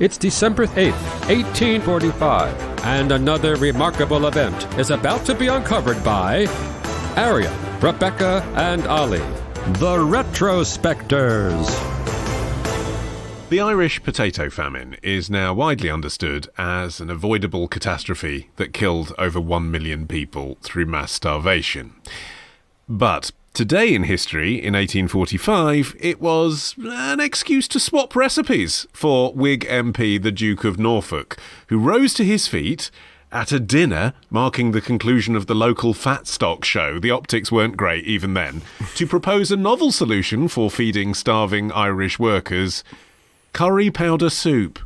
It's December 8th, 1845, and another remarkable event is about to be uncovered by Arion, Rebecca, and Olly, the Retrospectors. The Irish Potato Famine is now widely understood as an avoidable catastrophe that killed over 1 million people through mass starvation. But today in history, in 1845, it was an excuse to swap recipes for Whig MP the Duke of Norfolk, who rose to his feet at a dinner marking the conclusion of the local fat stock show — the optics weren't great even then — to propose a novel solution for feeding starving Irish workers: curry powder soup.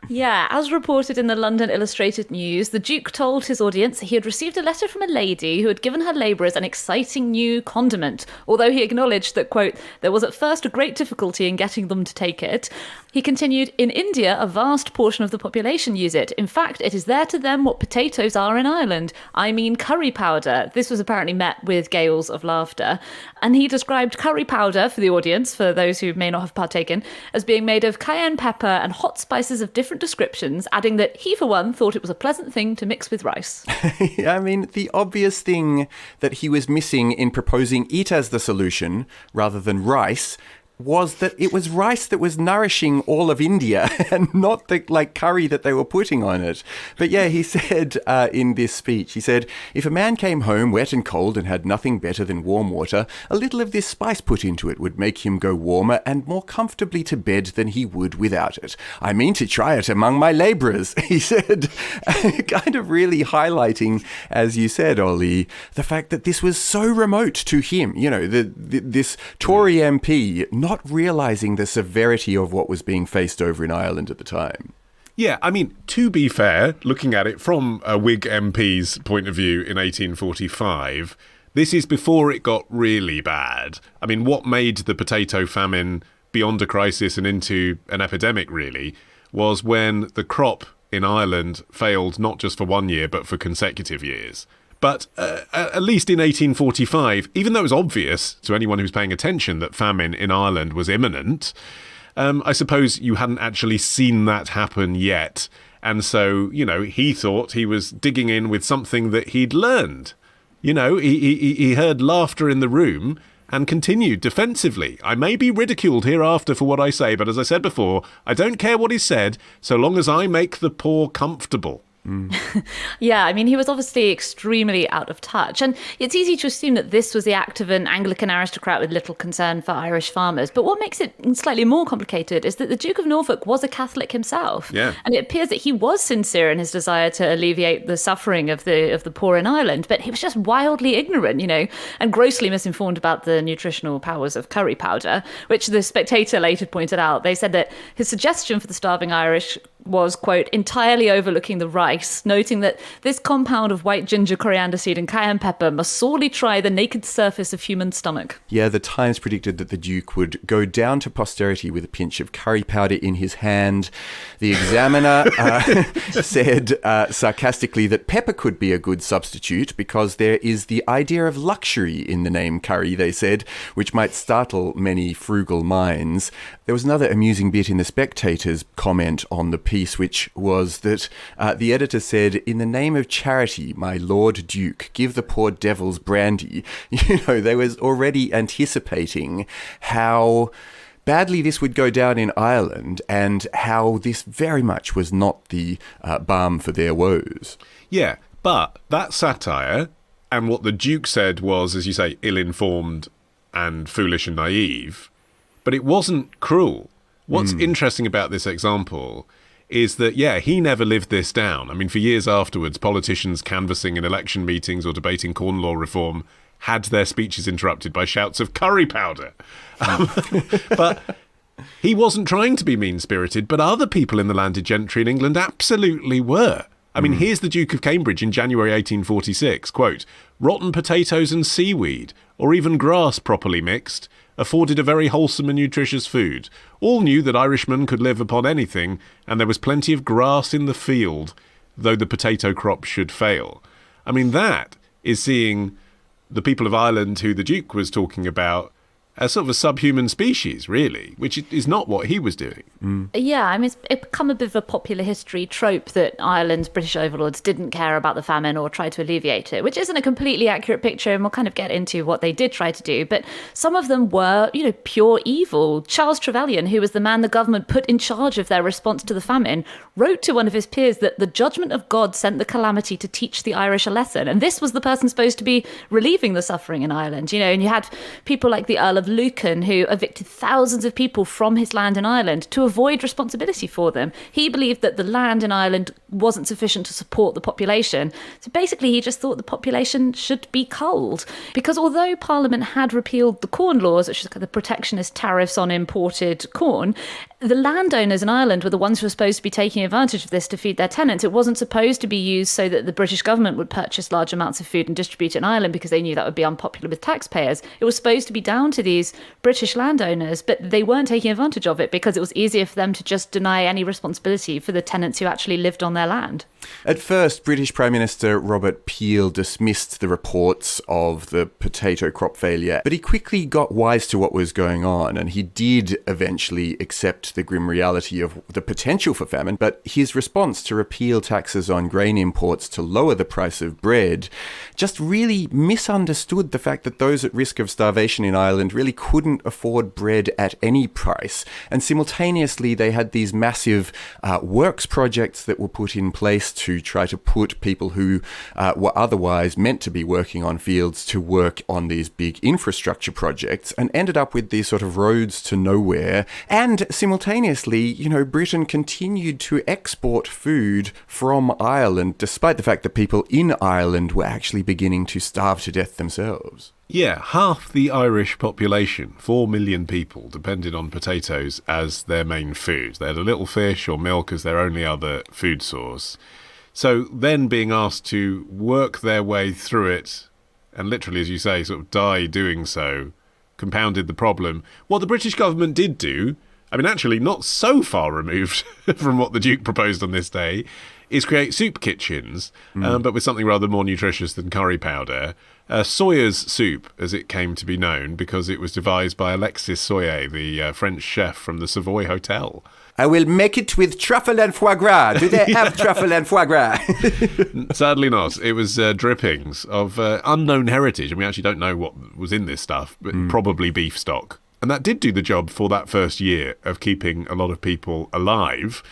Yeah, as reported in the London Illustrated News, the Duke told his audience he had received a letter from a lady who had given her labourers an exciting new condiment, although he acknowledged that, quote, there was at first a great difficulty in getting them to take it. He continued, in India, a vast portion of the population use it. In fact, it is there to them what potatoes are in Ireland. I mean curry powder. This was apparently met with gales of laughter. And he described curry powder, for the audience, for those who may not have partaken, as being made of cayenne pepper and hot spices of different descriptions, adding that he, for one, thought it was a pleasant thing to mix with rice. I mean, the obvious thing that he was missing in proposing it as the solution, rather than rice, was that it was rice that was nourishing all of India and not the curry that they were putting on it. But yeah, he said in this speech, he said, if a man came home wet and cold and had nothing better than warm water, a little of this spice put into it would make him go warmer and more comfortably to bed than he would without it. I mean to try it among my labourers, he said, kind of really highlighting, as you said, Olly, the fact that this was so remote to him. You know, this Tory MP not realising the severity of what was being faced over in Ireland at the time. Yeah, I mean, to be fair, looking at it from a Whig MP's point of view in 1845, this is before it got really bad. I mean, what made the potato famine beyond a crisis and into an epidemic, really, was when the crop in Ireland failed not just for 1 year, but for consecutive years. But at least in 1845, even though it was obvious to anyone who was paying attention that famine in Ireland was imminent, I suppose you hadn't actually seen that happen yet. And so, you know, he thought he was digging in with something that he'd learned. You know, he heard laughter in the room and continued defensively. I may be ridiculed hereafter for what I say, but as I said before, I don't care what is said so long as I make the poor comfortable. Yeah, I mean, he was obviously extremely out of touch. And it's easy to assume that this was the act of an Anglican aristocrat with little concern for Irish farmers. But what makes it slightly more complicated is that the Duke of Norfolk was a Catholic himself. Yeah. And it appears that he was sincere in his desire to alleviate the suffering of the poor in Ireland. But he was just wildly ignorant, you know, and grossly misinformed about the nutritional powers of curry powder, which the Spectator later pointed out. They said that his suggestion for the starving Irish was, quote, entirely overlooking the rice, noting that this compound of white ginger, coriander seed and cayenne pepper must sorely try the naked surface of human stomach. Yeah, the Times predicted that the Duke would go down to posterity with a pinch of curry powder in his hand. The Examiner said sarcastically that pepper could be a good substitute because there is the idea of luxury in the name curry, they said, which might startle many frugal minds. There was another amusing bit in the Spectator's comment on the piece, which was that the editor said, in the name of charity, my Lord Duke, give the poor devils brandy. You know, they was already anticipating how badly this would go down in Ireland and how this very much was not the balm for their woes. Yeah, but that satire and what the Duke said was, as you say, ill-informed and foolish and naive, but it wasn't cruel. What's interesting about this example is that, yeah, he never lived this down. I mean, for years afterwards, politicians canvassing in election meetings or debating corn law reform had their speeches interrupted by shouts of curry powder. But he wasn't trying to be mean-spirited, but other people in the landed gentry in England absolutely were. I mean, here's the Duke of Cambridge in January 1846, quote, rotten potatoes and seaweed, or even grass properly mixed, afforded a very wholesome and nutritious food. All knew that Irishmen could live upon anything, and there was plenty of grass in the field, though the potato crop should fail. I mean, that is seeing the people of Ireland who the Duke was talking about as sort of a subhuman species, really, which is not what he was doing. Yeah, I mean, it's become a bit of a popular history trope that Ireland's British overlords didn't care about the famine or try to alleviate it, which isn't a completely accurate picture, and we'll kind of get into what they did try to do. But some of them were, pure evil. Charles Trevelyan, who was the man the government put in charge of their response to the famine, wrote to one of his peers that the judgment of God sent the calamity to teach the Irish a lesson. And this was the person supposed to be relieving the suffering in Ireland, and you had people like the Earl of Lucan, who evicted thousands of people from his land in Ireland to avoid responsibility for them. He believed that the land in Ireland wasn't sufficient to support the population. So basically, he just thought the population should be culled. Because although Parliament had repealed the corn laws, which is the protectionist tariffs on imported corn, the landowners in Ireland were the ones who were supposed to be taking advantage of this to feed their tenants. It wasn't supposed to be used so that the British government would purchase large amounts of food and distribute it in Ireland because they knew that would be unpopular with taxpayers. It was supposed to be down to these British landowners, but they weren't taking advantage of it because it was easier for them to just deny any responsibility for the tenants who actually lived on their land. At first, British Prime Minister Robert Peel dismissed the reports of the potato crop failure, but he quickly got wise to what was going on, and he did eventually accept the grim reality of the potential for famine. But his response to repeal taxes on grain imports to lower the price of bread just really misunderstood the fact that those at risk of starvation in Ireland really couldn't afford bread at any price. And simultaneously, they had these massive works projects that were put in place to try to put people who were otherwise meant to be working on fields to work on these big infrastructure projects, and ended up with these sort of roads to nowhere. And simultaneously, Britain continued to export food from Ireland, despite the fact that people in Ireland were actually beginning to starve to death themselves. Yeah, half the Irish population, 4 million people, depended on potatoes as their main food. They had a little fish or milk as their only other food source. So then being asked to work their way through it, and literally, as you say, sort of die doing so, compounded the problem. What the British government did do, I mean, actually not so far removed from what the Duke proposed on this day, is create soup kitchens, but with something rather more nutritious than curry powder. Soyer's soup, as it came to be known, because it was devised by Alexis Soyer, the French chef from the Savoy Hotel. I will make it with truffle and foie gras. Do they have truffle and foie gras? Sadly not. It was drippings of unknown heritage, and we actually don't know what was in this stuff, but probably beef stock. And that did do the job for that first year of keeping a lot of people alive.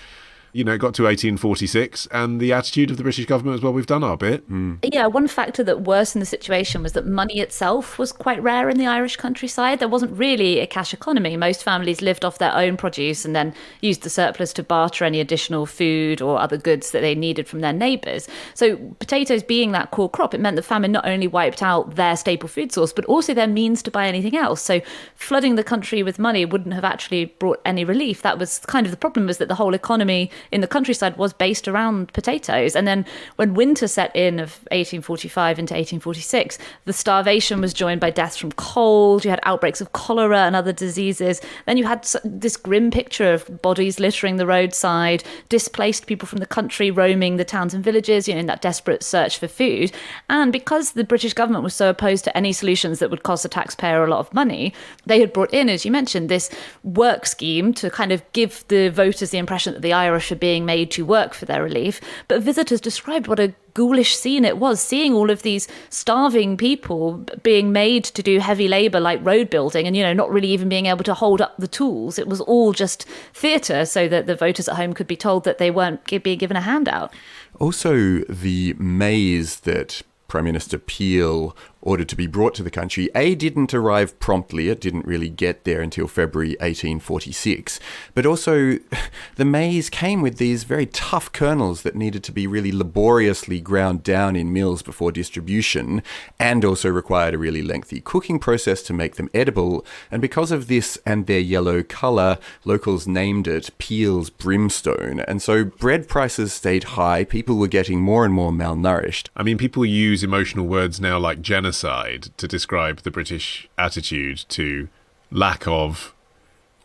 It got to 1846, and the attitude of the British government was, well, we've done our bit. Yeah, one factor that worsened the situation was that money itself was quite rare in the Irish countryside. There wasn't really a cash economy. Most families lived off their own produce and then used the surplus to barter any additional food or other goods that they needed from their neighbours. So potatoes being that core crop, it meant the famine not only wiped out their staple food source, but also their means to buy anything else. So flooding the country with money wouldn't have actually brought any relief. That was kind of the problem, was that the whole economy in the countryside was based around potatoes. And then when winter set in of 1845 into 1846, the starvation was joined by deaths from cold. You had outbreaks of cholera and other diseases. Then you had this grim picture of bodies littering the roadside, displaced people from the country roaming the towns and villages, in that desperate search for food. And because the British government was so opposed to any solutions that would cost the taxpayer a lot of money, they had brought in, as you mentioned, this work scheme to kind of give the voters the impression that the Irish are being made to work for their relief. But visitors described what a ghoulish scene it was, seeing all of these starving people being made to do heavy labour like road building and, not really even being able to hold up the tools. It was all just theatre so that the voters at home could be told that they weren't being given a handout. Also, the maize that Prime Minister Peel ordered to be brought to the country, didn't arrive promptly. It didn't really get there until February 1846. But also, the maize came with these very tough kernels that needed to be really laboriously ground down in mills before distribution, and also required a really lengthy cooking process to make them edible. And because of this and their yellow colour, locals named it Peel's Brimstone. And so bread prices stayed high. People were getting more and more malnourished. I mean, people use emotional words now like genocide to describe the British attitude to lack of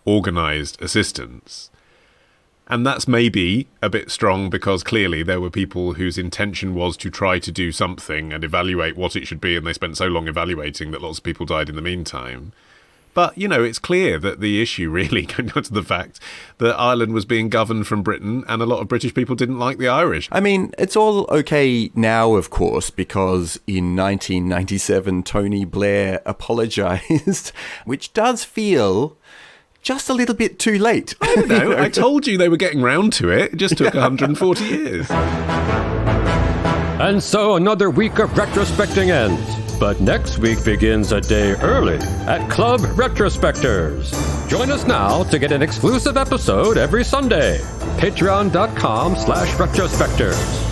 organised assistance. And that's maybe a bit strong because clearly there were people whose intention was to try to do something and evaluate what it should be, and they spent so long evaluating that lots of people died in the meantime. But, it's clear that the issue really came down to the fact that Ireland was being governed from Britain and a lot of British people didn't like the Irish. I mean, it's all okay now, of course, because in 1997, Tony Blair apologised, which does feel just a little bit too late. I don't know. I told you they were getting round to it. It just took 140 years. And so another week of retrospecting ends. But next week begins a day early at Club Retrospectors. Join us now to get an exclusive episode every Sunday. Patreon.com/retrospectors.